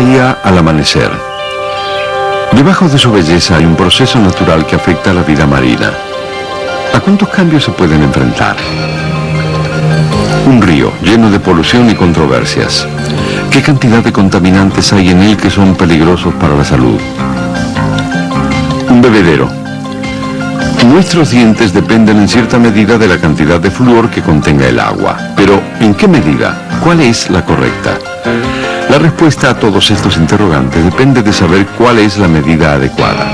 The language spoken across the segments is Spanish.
día al amanecer. Debajo de su belleza hay un proceso natural que afecta a la vida marina. ¿A cuántos cambios se pueden enfrentar? Un río lleno de polución y controversias. ¿Qué cantidad de contaminantes hay en él que son peligrosos para la salud? Un bebedero. Nuestros dientes dependen en cierta medida de la cantidad de flúor que contenga el agua. Pero, ¿en qué medida? ¿Cuál es la correcta? La respuesta a todos estos interrogantes depende de saber cuál es la medida adecuada.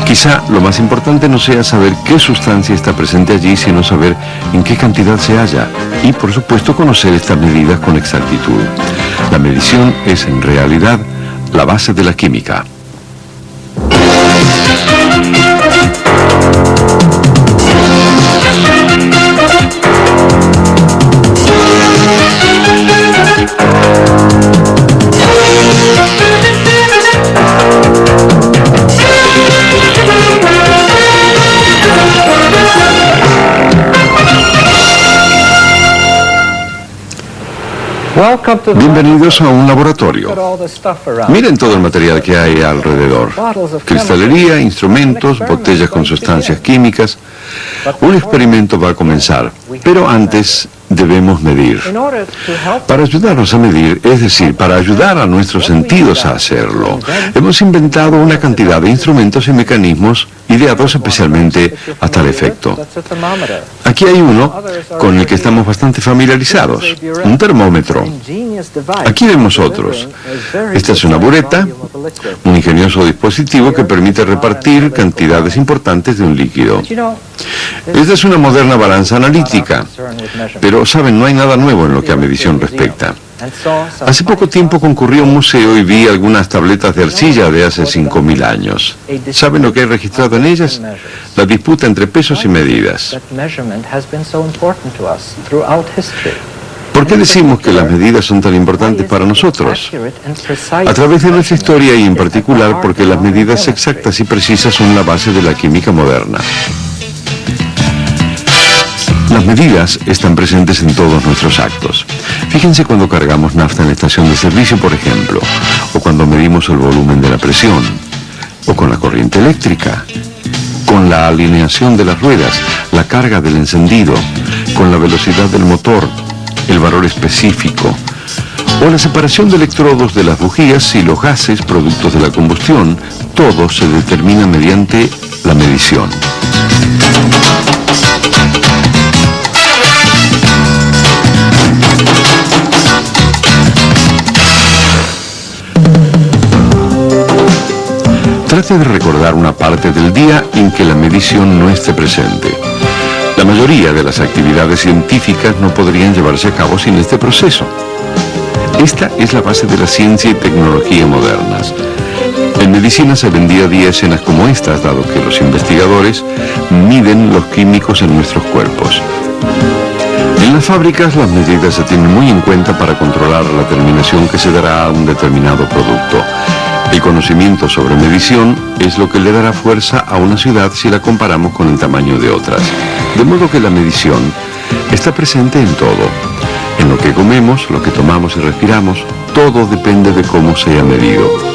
Quizá lo más importante no sea saber qué sustancia está presente allí, sino saber en qué cantidad se halla y, por supuesto, conocer estas medidas con exactitud. La medición es, en realidad, la base de la química. Bienvenidos a un laboratorio. Miren todo el material que hay alrededor. Cristalería, instrumentos, botellas con sustancias químicas. Un experimento va a comenzar, pero antes debemos medir. Para ayudarnos a medir, es decir, para ayudar a nuestros sentidos a hacerlo, hemos inventado una cantidad de instrumentos y mecanismos ideados especialmente a tal efecto. Aquí hay uno con el que estamos bastante familiarizados, un termómetro. Aquí vemos otros. Esta es una bureta, un ingenioso dispositivo que permite repartir cantidades importantes de un líquido. Esta es una moderna balanza analítica, pero saben, no hay nada nuevo en lo que a medición respecta. Hace poco tiempo concurrí a un museo y vi algunas tabletas de arcilla de hace 5.000 años. ¿Saben lo que hay registrado en ellas? La disputa entre pesos y medidas. ¿Por qué decimos que las medidas son tan importantes para nosotros? A través de nuestra historia y en particular porque las medidas exactas y precisas son la base de la química moderna. Las medidas están presentes en todos nuestros actos. Fíjense cuando cargamos nafta en la estación de servicio, por ejemplo, o cuando medimos el volumen de la presión, o con la corriente eléctrica, con la alineación de las ruedas, la carga del encendido, con la velocidad del motor, el valor específico, o la separación de electrodos de las bujías y los gases productos de la combustión. Todo se determina mediante la medición. Trate de recordar una parte del día en que la medición no esté presente. La mayoría de las actividades científicas no podrían llevarse a cabo sin este proceso. Esta es la base de la ciencia y tecnología modernas. En medicina se ven día a día escenas como estas, dado que los investigadores miden los químicos en nuestros cuerpos. En las fábricas las medidas se tienen muy en cuenta para controlar la terminación que se dará a un determinado producto. El conocimiento sobre medición es lo que le dará fuerza a una ciudad si la comparamos con el tamaño de otras. De modo que la medición está presente en todo. En lo que comemos, lo que tomamos y respiramos, todo depende de cómo sea medido.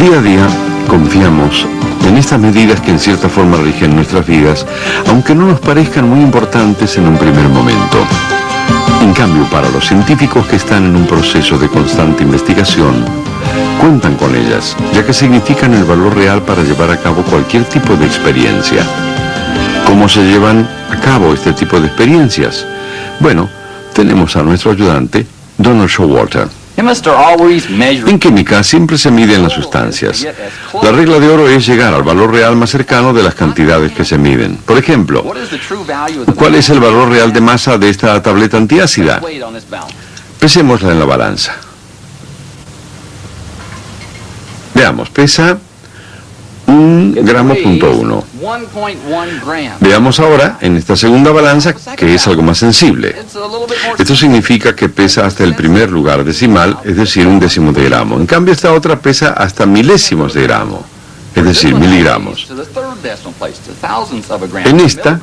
Día a día confiamos en estas medidas que en cierta forma rigen nuestras vidas, aunque no nos parezcan muy importantes en un primer momento. En cambio, para los científicos que están en un proceso de constante investigación, cuentan con ellas, ya que significan el valor real para llevar a cabo cualquier tipo de experiencia. ¿Cómo se llevan a cabo este tipo de experiencias? Bueno, tenemos a nuestro ayudante, Donald Showalter. En química siempre se miden las sustancias. La regla de oro es llegar al valor real más cercano de las cantidades que se miden. Por ejemplo, ¿cuál es el valor real de masa de esta tableta antiácida? Pesémosla en la balanza. Veamos, pesa 1 gramo.1. Veamos ahora en esta segunda balanza que es algo más sensible. Esto significa que pesa hasta el primer lugar decimal, es decir, 1/10 de gramo. En cambio, esta otra pesa hasta milésimos de gramo, es decir, miligramos. En esta,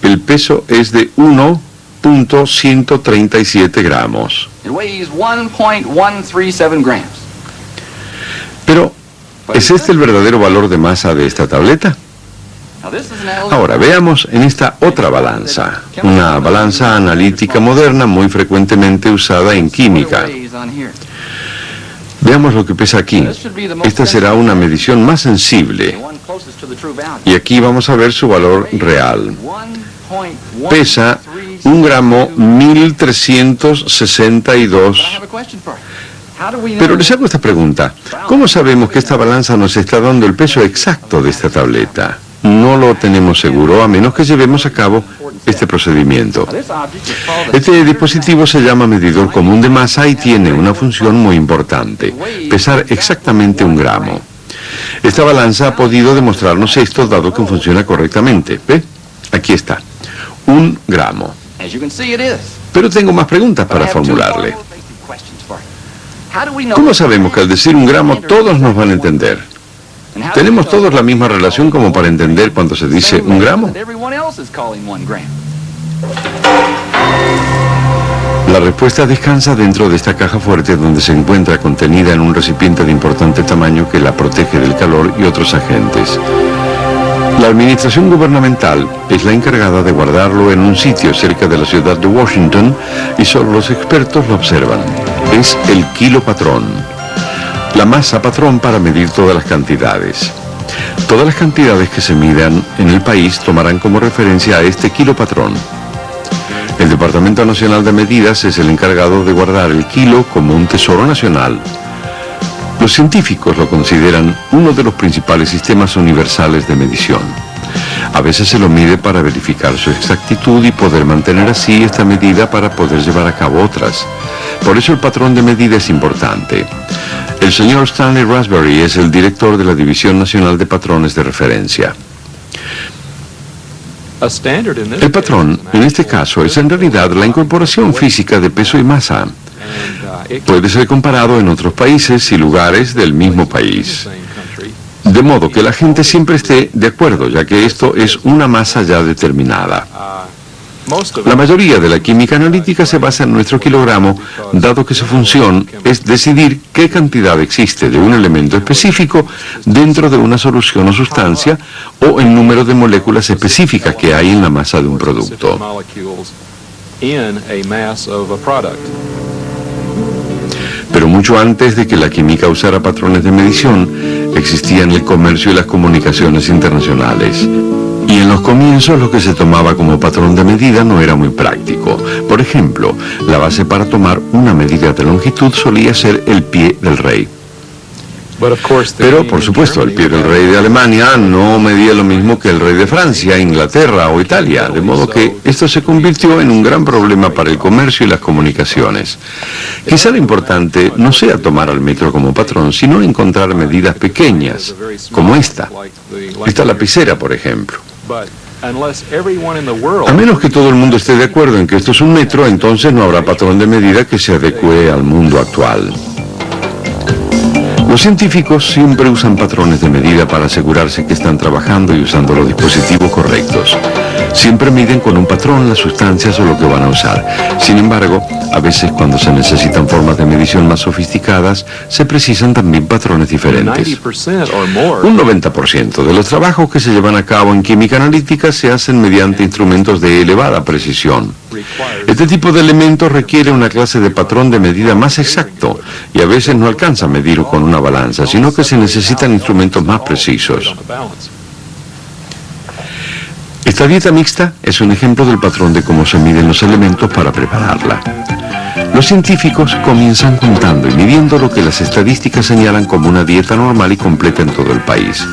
el peso es de 1.137 gramos. Pero, ¿es este el verdadero valor de masa de esta tableta? Ahora, veamos en esta otra balanza, una balanza analítica moderna muy frecuentemente usada en química. Veamos lo que pesa aquí. Esta será una medición más sensible. Y aquí vamos a ver su valor real. Pesa 1 gramo 1362. Pero les hago esta pregunta. ¿Cómo sabemos que esta balanza nos está dando el peso exacto de esta tableta? No lo tenemos seguro a menos que llevemos a cabo este procedimiento. Este dispositivo se llama medidor común de masa y tiene una función muy importante: pesar exactamente 1 gramo. Esta balanza ha podido demostrarnos esto dado que funciona correctamente. ¿Ve? Aquí está. 1 gramo. Pero tengo más preguntas para formularle. ¿Cómo sabemos que al decir 1 gramo todos nos van a entender? ¿Tenemos todos la misma relación como para entender cuando se dice 1 gramo? La respuesta descansa dentro de esta caja fuerte donde se encuentra contenida en un recipiente de importante tamaño que la protege del calor y otros agentes. La administración gubernamental es la encargada de guardarlo en un sitio cerca de la ciudad de Washington y solo los expertos lo observan. Es el kilo patrón. La masa patrón para medir todas las cantidades. Todas las cantidades que se midan en el país tomarán como referencia a este kilo patrón. El Departamento Nacional de Medidas es el encargado de guardar el kilo como un tesoro nacional. Los científicos lo consideran uno de los principales sistemas universales de medición. A veces se lo mide para verificar su exactitud y poder mantener así esta medida para poder llevar a cabo otras. Por eso el patrón de medida es importante. El señor Stanley Raspberry es el director de la División Nacional de Patrones de Referencia. El patrón, en este caso, es en realidad la incorporación física de peso y masa. Puede ser comparado en otros países y lugares del mismo país. De modo que la gente siempre esté de acuerdo, ya que esto es una masa ya determinada. La mayoría de la química analítica se basa en nuestro kilogramo, dado que su función es decidir qué cantidad existe de un elemento específico dentro de una solución o sustancia, o el número de moléculas específicas que hay en la masa de un producto. Pero mucho antes de que la química usara patrones de medición, existían el comercio y las comunicaciones internacionales. Y en los comienzos lo que se tomaba como patrón de medida no era muy práctico. Por ejemplo, la base para tomar una medida de longitud solía ser el pie del rey. Pero, por supuesto, el pie del rey de Alemania no medía lo mismo que el rey de Francia, Inglaterra o Italia, de modo que esto se convirtió en un gran problema para el comercio y las comunicaciones. Quizá lo importante no sea tomar al metro como patrón, sino encontrar medidas pequeñas, como esta lapicera, por ejemplo. A menos que todo el mundo esté de acuerdo en que esto es un metro, entonces no habrá patrón de medida que se adecue al mundo actual. Los científicos siempre usan patrones de medida para asegurarse que están trabajando y usando los dispositivos correctos. Siempre miden con un patrón las sustancias o lo que van a usar. Sin embargo, a veces cuando se necesitan formas de medición más sofisticadas, se precisan también patrones diferentes. Un 90% de los trabajos que se llevan a cabo en química analítica se hacen mediante instrumentos de elevada precisión. Este tipo de elementos requiere una clase de patrón de medida más exacto y a veces no alcanza a medir con una balanza, sino que se necesitan instrumentos más precisos. Esta dieta mixta es un ejemplo del patrón de cómo se miden los elementos para prepararla. Los científicos comienzan contando y midiendo lo que las estadísticas señalan como una dieta normal y completa en todo el país.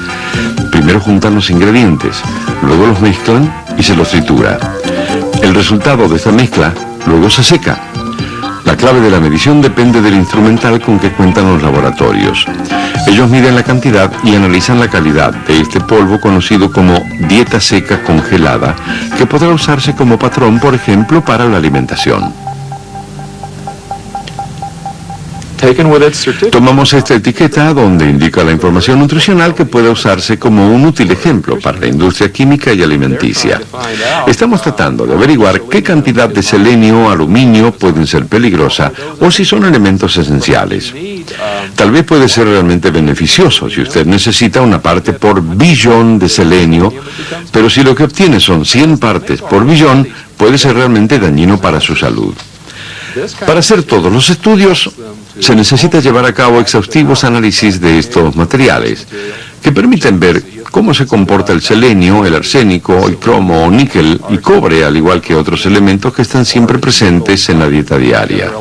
Primero juntan los ingredientes, luego los mezclan y se los tritura. El resultado de esta mezcla luego se seca. La clave de la medición depende del instrumental con que cuentan los laboratorios. Ellos miden la cantidad y analizan la calidad de este polvo conocido como dieta seca congelada, que podrá usarse como patrón, por ejemplo, para la alimentación. Tomamos esta etiqueta donde indica la información nutricional que puede usarse como un útil ejemplo para la industria química y alimenticia. Estamos tratando de averiguar qué cantidad de selenio o aluminio pueden ser peligrosa o si son elementos esenciales. Tal vez puede ser realmente beneficioso si usted necesita una parte por billón de selenio, pero si lo que obtiene son 100 partes por billón, puede ser realmente dañino para su salud. Para hacer todos los estudios, se necesita llevar a cabo exhaustivos análisis de estos materiales, que permiten ver cómo se comporta el selenio, el arsénico, el cromo, níquel y cobre, al igual que otros elementos que están siempre presentes en la dieta diaria.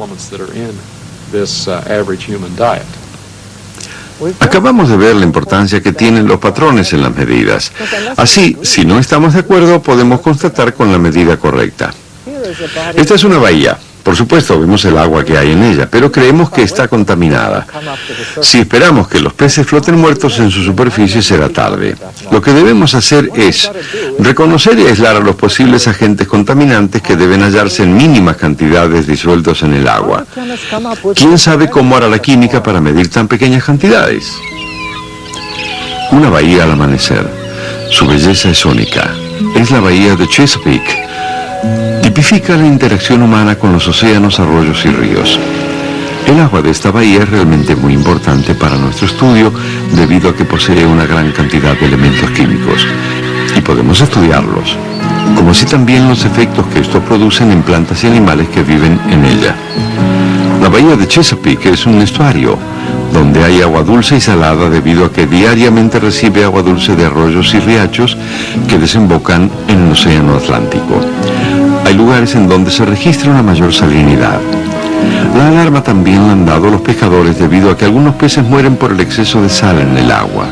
Acabamos de ver la importancia que tienen los patrones en las medidas. Así, si no estamos de acuerdo, podemos constatar con la medida correcta. Esta es una bahía. Por supuesto, vemos el agua que hay en ella, pero creemos que está contaminada. Si esperamos que los peces floten muertos en su superficie, será tarde. Lo que debemos hacer es reconocer y aislar a los posibles agentes contaminantes que deben hallarse en mínimas cantidades disueltos en el agua. ¿Quién sabe cómo hará la química para medir tan pequeñas cantidades? Una bahía al amanecer. Su belleza es única. Es la bahía de Chesapeake. Tipifica la interacción humana con los océanos, arroyos y ríos. El agua de esta bahía es realmente muy importante para nuestro estudio debido a que posee una gran cantidad de elementos químicos y podemos estudiarlos, como así también los efectos que estos producen en plantas y animales que viven en ella. La bahía de Chesapeake es un estuario donde hay agua dulce y salada debido a que diariamente recibe agua dulce de arroyos y riachos que desembocan en el océano Atlántico. Hay lugares en donde se registra una mayor salinidad. La alarma también la han dado los pescadores debido a que algunos peces mueren por el exceso de sal en el agua.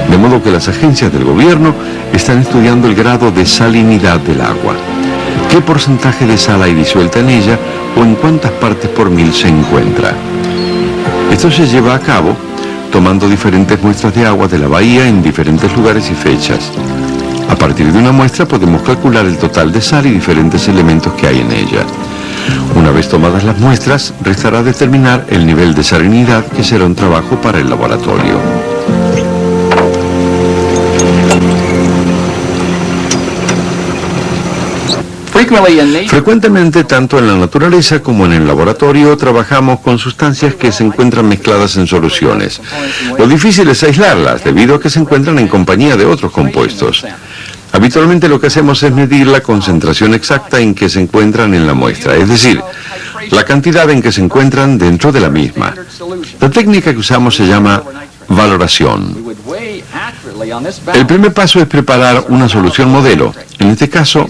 De modo que las agencias del gobierno están estudiando el grado de salinidad del agua. ¿Qué porcentaje de sal hay disuelta en ella o en cuántas partes por mil se encuentra? Esto se lleva a cabo tomando diferentes muestras de agua de la bahía en diferentes lugares y fechas. A partir de una muestra podemos calcular el total de sal y diferentes elementos que hay en ella. Una vez tomadas las muestras, restará determinar el nivel de salinidad, que será un trabajo para el laboratorio. Frecuentemente, tanto en la naturaleza como en el laboratorio, trabajamos con sustancias que se encuentran mezcladas en soluciones. Lo difícil es aislarlas, debido a que se encuentran en compañía de otros compuestos. Habitualmente lo que hacemos es medir la concentración exacta en que se encuentran en la muestra, es decir, la cantidad en que se encuentran dentro de la misma. La técnica que usamos se llama valoración. El primer paso es preparar una solución modelo, en este caso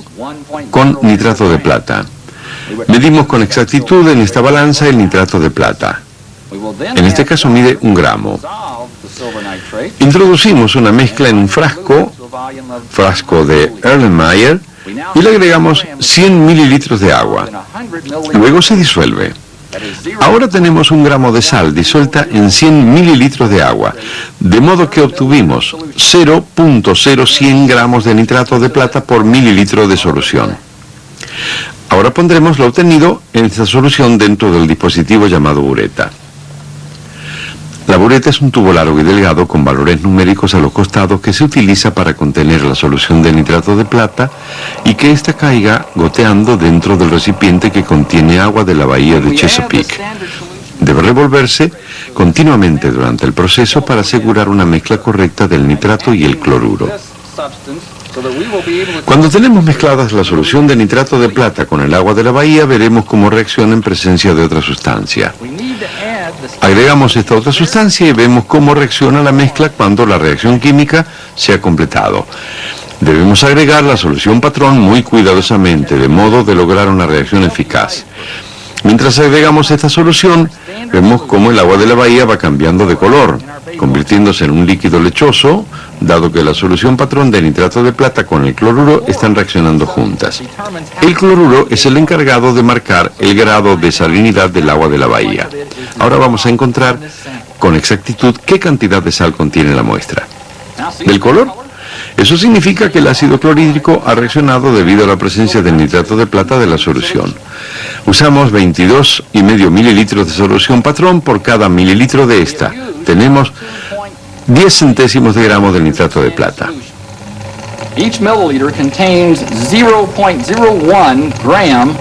con nitrato de plata. Medimos con exactitud en esta balanza el nitrato de plata. En este caso mide 1 gramo. Introducimos una mezcla en un frasco de Erlenmeyer, y le agregamos 100 mililitros de agua. Luego se disuelve. Ahora tenemos 1 gramo de sal disuelta en 100 mililitros de agua, de modo que obtuvimos 0.0100 gramos de nitrato de plata por mililitro de solución. Ahora pondremos lo obtenido en esta solución dentro del dispositivo llamado bureta. La bureta es un tubo largo y delgado con valores numéricos a los costados que se utiliza para contener la solución de nitrato de plata y que ésta caiga goteando dentro del recipiente que contiene agua de la bahía de Chesapeake. Debe revolverse continuamente durante el proceso para asegurar una mezcla correcta del nitrato y el cloruro. Cuando tenemos mezcladas la solución de nitrato de plata con el agua de la bahía, veremos cómo reacciona en presencia de otra sustancia. Agregamos esta otra sustancia y vemos cómo reacciona la mezcla cuando la reacción química se ha completado. Debemos agregar la solución patrón muy cuidadosamente, de modo de lograr una reacción eficaz. Mientras agregamos esta solución, vemos cómo el agua de la bahía va cambiando de color. convirtiéndose en un líquido lechoso, dado que la solución patrón de nitrato de plata con el cloruro están reaccionando juntas. El cloruro es el encargado de marcar el grado de salinidad del agua de la bahía. Ahora vamos a encontrar con exactitud qué cantidad de sal contiene la muestra. ¿Del color? Eso significa que el ácido clorhídrico ha reaccionado debido a la presencia del nitrato de plata de la solución. Usamos 22,5 mililitros de solución patrón por cada mililitro de esta. Tenemos 10 centésimos de gramo de nitrato de plata. Each milliliter contains 0.01 gram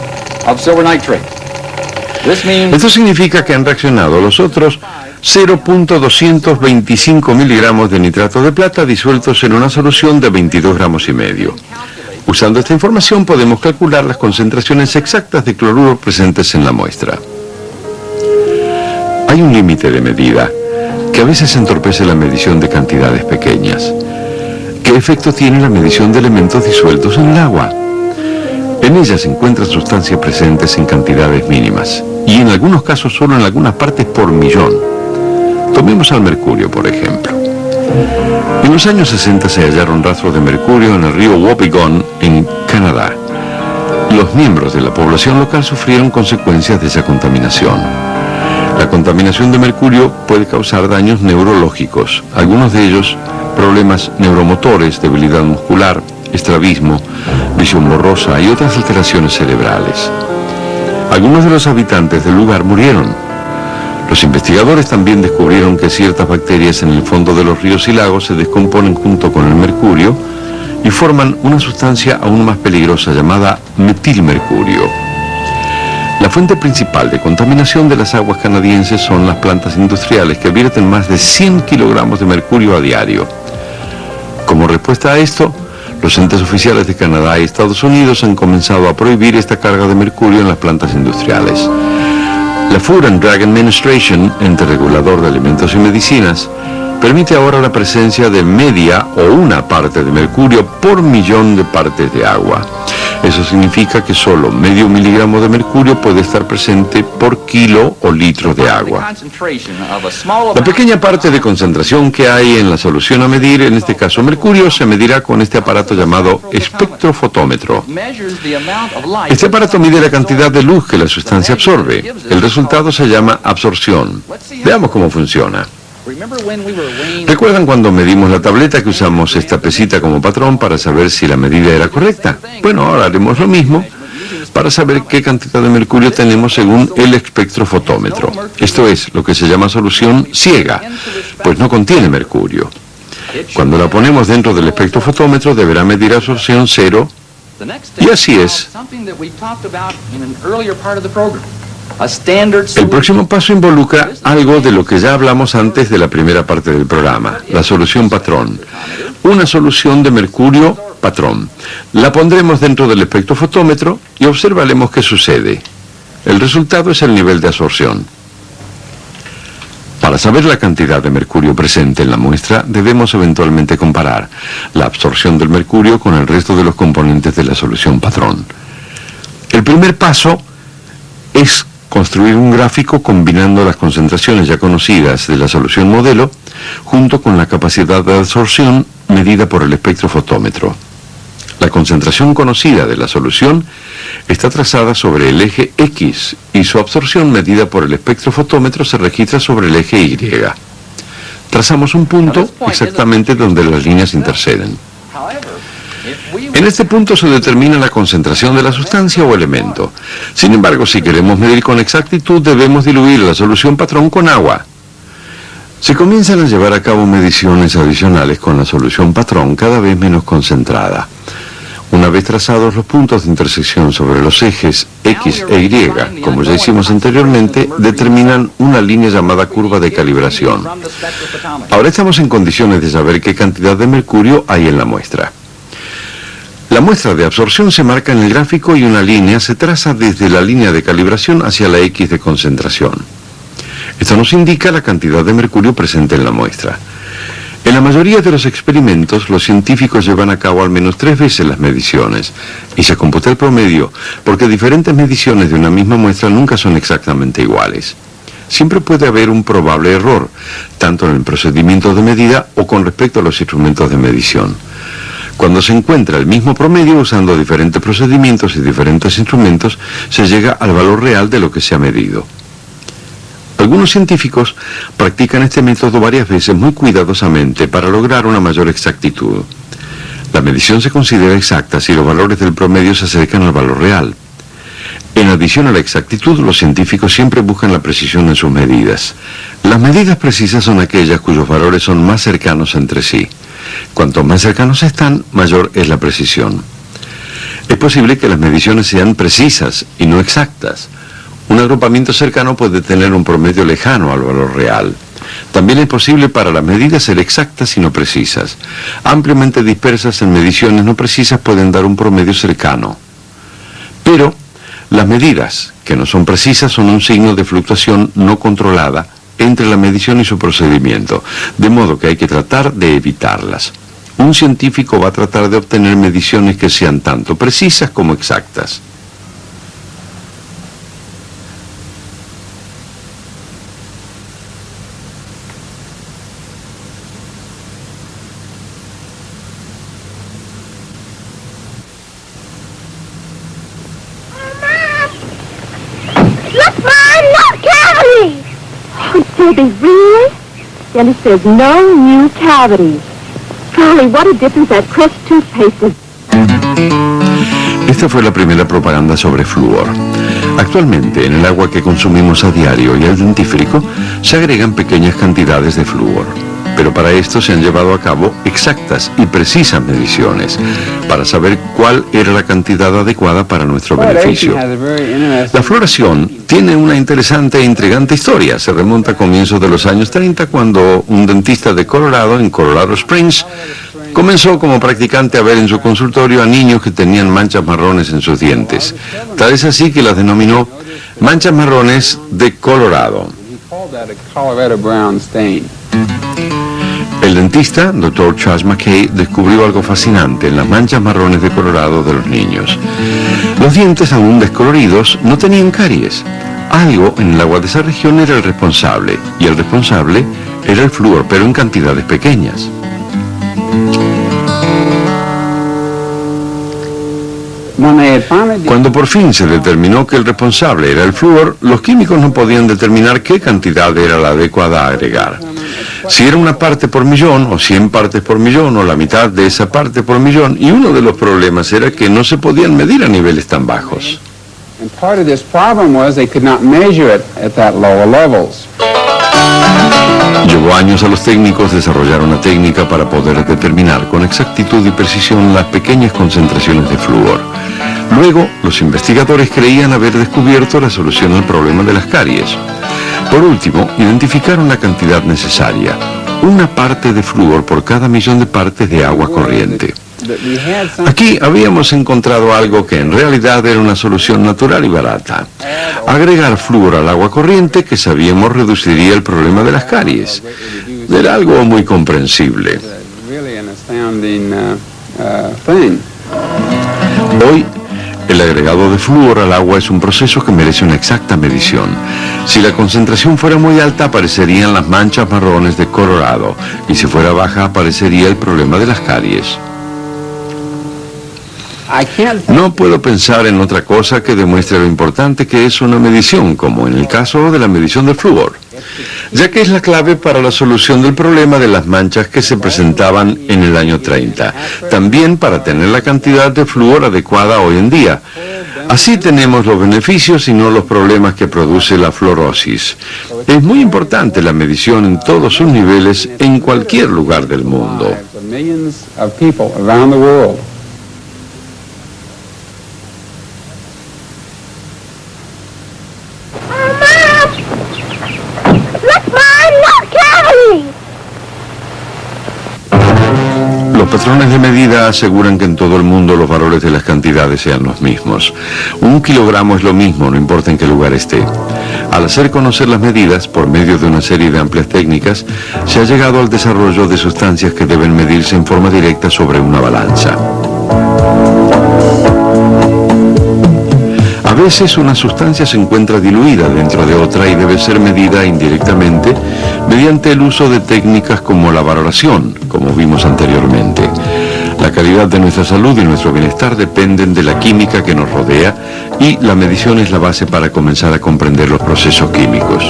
of silver nitrate. Esto significa que han reaccionado los otros 0.225 miligramos de nitrato de plata disueltos en una solución de 22 gramos y medio. Usando esta información podemos calcular las concentraciones exactas de cloruro presentes en la muestra. Hay un límite de medida que a veces entorpece la medición de cantidades pequeñas. ¿Qué efecto tiene la medición de elementos disueltos en el agua? En ella se encuentran sustancias presentes en cantidades mínimas y en algunos casos solo en algunas partes por millón. Tomemos al mercurio, por ejemplo. En los años 60 se hallaron rastros de mercurio en el río Wobegon, en Canadá. Los miembros de la población local sufrieron consecuencias de esa contaminación. La contaminación de mercurio puede causar daños neurológicos, algunos de ellos problemas neuromotores, debilidad muscular, estrabismo, visión borrosa y otras alteraciones cerebrales. Algunos de los habitantes del lugar murieron. Los investigadores también descubrieron que ciertas bacterias en el fondo de los ríos y lagos se descomponen junto con el mercurio y forman una sustancia aún más peligrosa llamada metilmercurio. La fuente principal de contaminación de las aguas canadienses son las plantas industriales que vierten más de 100 kilogramos de mercurio a diario. Como respuesta a esto, los entes oficiales de Canadá y Estados Unidos han comenzado a prohibir esta carga de mercurio en las plantas industriales. La Food and Drug Administration, ente regulador de alimentos y medicinas, permite ahora la presencia de media o una parte de mercurio por millón de partes de agua. Eso significa que solo medio miligramo de mercurio puede estar presente por kilo o litro de agua. La pequeña parte de concentración que hay en la solución a medir, en este caso mercurio, se medirá con este aparato llamado espectrofotómetro. Este aparato mide la cantidad de luz que la sustancia absorbe. El resultado se llama absorción. Veamos cómo funciona. ¿Recuerdan cuando medimos la tableta que usamos esta pesita como patrón para saber si la medida era correcta? Bueno, ahora haremos lo mismo para saber qué cantidad de mercurio tenemos según el espectrofotómetro. Esto es lo que se llama solución ciega, pues no contiene mercurio. Cuando la ponemos dentro del espectrofotómetro deberá medir absorción cero, y así es. El próximo paso involucra algo de lo que ya hablamos antes de la primera parte del programa, la solución patrón. Una solución de mercurio patrón. La pondremos dentro del espectrofotómetro y observaremos qué sucede. El resultado es el nivel de absorción. Para saber la cantidad de mercurio presente en la muestra, debemos eventualmente comparar la absorción del mercurio con el resto de los componentes de la solución patrón. El primer paso es construir un gráfico combinando las concentraciones ya conocidas de la solución modelo junto con la capacidad de absorción medida por el espectrofotómetro. La concentración conocida de la solución está trazada sobre el eje X y su absorción medida por el espectrofotómetro se registra sobre el eje Y. Trazamos un punto exactamente donde las líneas interceden. En este punto se determina la concentración de la sustancia o elemento. Sin embargo, si queremos medir con exactitud, debemos diluir la solución patrón con agua. Se comienzan a llevar a cabo mediciones adicionales con la solución patrón cada vez menos concentrada. Una vez trazados los puntos de intersección sobre los ejes X e Y, como ya hicimos anteriormente, determinan una línea llamada curva de calibración. Ahora estamos en condiciones de saber qué cantidad de mercurio hay en la muestra. La muestra de absorción se marca en el gráfico y una línea se traza desde la línea de calibración hacia la X de concentración. Esto nos indica la cantidad de mercurio presente en la muestra. En la mayoría de los experimentos, los científicos llevan a cabo al menos 3 veces las mediciones y se computa el promedio, porque diferentes mediciones de una misma muestra nunca son exactamente iguales. siempre puede haber un probable error, tanto en el procedimiento de medida o con respecto a los instrumentos de medición. Cuando se encuentra el mismo promedio usando diferentes procedimientos y diferentes instrumentos, se llega al valor real de lo que se ha medido. Algunos científicos practican este método varias veces muy cuidadosamente para lograr una mayor exactitud. La medición se considera exacta si los valores del promedio se acercan al valor real. En adición a la exactitud, los científicos siempre buscan la precisión en sus medidas. Las medidas precisas son aquellas cuyos valores son más cercanos entre sí. Cuanto más cercanos están, mayor es la precisión. Es posible que las mediciones sean precisas y no exactas. Un agrupamiento cercano puede tener un promedio lejano al valor real. También es posible para las medidas ser exactas y no precisas. Ampliamente dispersas en mediciones no precisas pueden dar un promedio cercano. Pero las medidas que no son precisas son un signo de fluctuación no controlada entre la medición y su procedimiento, de modo que hay que tratar de evitarlas. Un científico va a tratar de obtener mediciones que sean tanto precisas como exactas. Do they really? Dennis says no new cavities. Golly, what a difference that Crest toothpaste is. Esta fue la primera propaganda sobre flúor. Actualmente, en el agua que consumimos a diario y el dentífrico, se agregan pequeñas cantidades de flúor. Pero para esto se han llevado a cabo exactas y precisas mediciones para saber cuál era la cantidad adecuada para nuestro beneficio. La fluoración tiene una interesante e intrigante historia. Se remonta a comienzos de los años 30, cuando un dentista de Colorado, en Colorado Springs, comenzó como practicante a ver en su consultorio a niños que tenían manchas marrones en sus dientes. Tal es así que las denominó manchas marrones de Colorado. El dentista, Dr. Charles McKay, descubrió algo fascinante en las manchas marrones de Colorado de los niños. Los dientes, aún descoloridos, no tenían caries. Algo en el agua de esa región era el responsable, y el responsable era el flúor, pero en cantidades pequeñas. Cuando por fin se determinó que el responsable era el flúor, los químicos no podían determinar qué cantidad era la adecuada a agregar. Si era una parte por millón, o 100 partes por millón, o la mitad de esa parte por millón, y uno de los problemas era que no se podían medir a niveles tan bajos. Llevó años a los técnicos desarrollar una técnica para poder determinar con exactitud y precisión las pequeñas concentraciones de flúor. Luego, los investigadores creían haber descubierto la solución al problema de las caries. Por último, identificaron la cantidad necesaria, una parte de flúor por cada millón de partes de agua corriente. Aquí habíamos encontrado algo que en realidad era una solución natural y barata. Agregar flúor al agua corriente, que sabíamos reduciría el problema de las caries. Era algo muy comprensible. Hoy, el agregado de flúor al agua es un proceso que merece una exacta medición. Si la concentración fuera muy alta, aparecerían las manchas marrones de Colorado, y si fuera baja, aparecería el problema de las caries. No puedo pensar en otra cosa que demuestre lo importante que es una medición, como en el caso de la medición del flúor, ya que es la clave para la solución del problema de las manchas que se presentaban en el año 30, también para tener la cantidad de flúor adecuada hoy en día. Así tenemos los beneficios y no los problemas que produce la fluorosis. Es muy importante la medición en todos sus niveles en cualquier lugar del mundo. Los patrones de medida aseguran que en todo el mundo los valores de las cantidades sean los mismos. 1 kilogramo es lo mismo, no importa en qué lugar esté. Al hacer conocer las medidas, por medio de una serie de amplias técnicas, se ha llegado al desarrollo de sustancias que deben medirse en forma directa sobre una balanza. A veces una sustancia se encuentra diluida dentro de otra y debe ser medida indirectamente mediante el uso de técnicas como la valoración, como vimos anteriormente. La calidad de nuestra salud y nuestro bienestar dependen de la química que nos rodea y la medición es la base para comenzar a comprender los procesos químicos.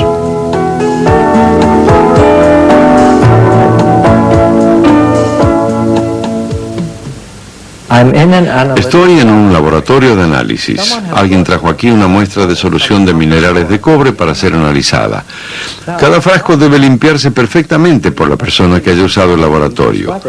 Estoy en un laboratorio de análisis. Alguien trajo aquí una muestra de solución de minerales de cobre para ser analizada. Cada frasco debe limpiarse perfectamente por la persona que haya usado el laboratorio.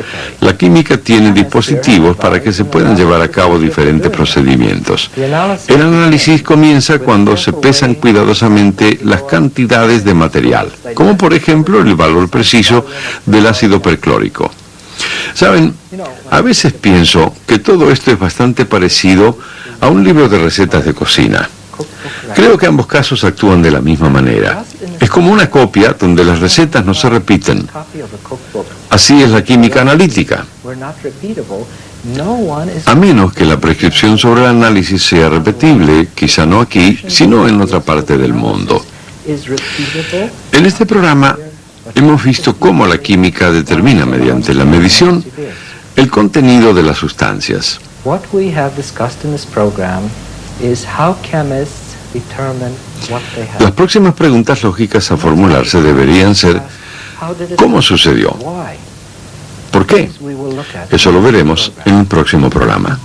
La química tiene dispositivos para que se puedan llevar a cabo diferentes procedimientos. El análisis comienza cuando se pesan cuidadosamente las cantidades de material, como por ejemplo el valor preciso del ácido perclórico. Saben, a veces pienso que todo esto es bastante parecido a un libro de recetas de cocina. Creo que ambos casos actúan de la misma manera. Es como una copia donde las recetas no se repiten. Así es la química analítica. A menos que la prescripción sobre el análisis sea repetible, quizá no aquí, sino en otra parte del mundo. En este programa hemos visto cómo la química determina mediante la medición el contenido de las sustancias. Las próximas preguntas lógicas a formularse deberían ser: ¿cómo sucedió? ¿Por qué? Eso lo veremos en un próximo programa.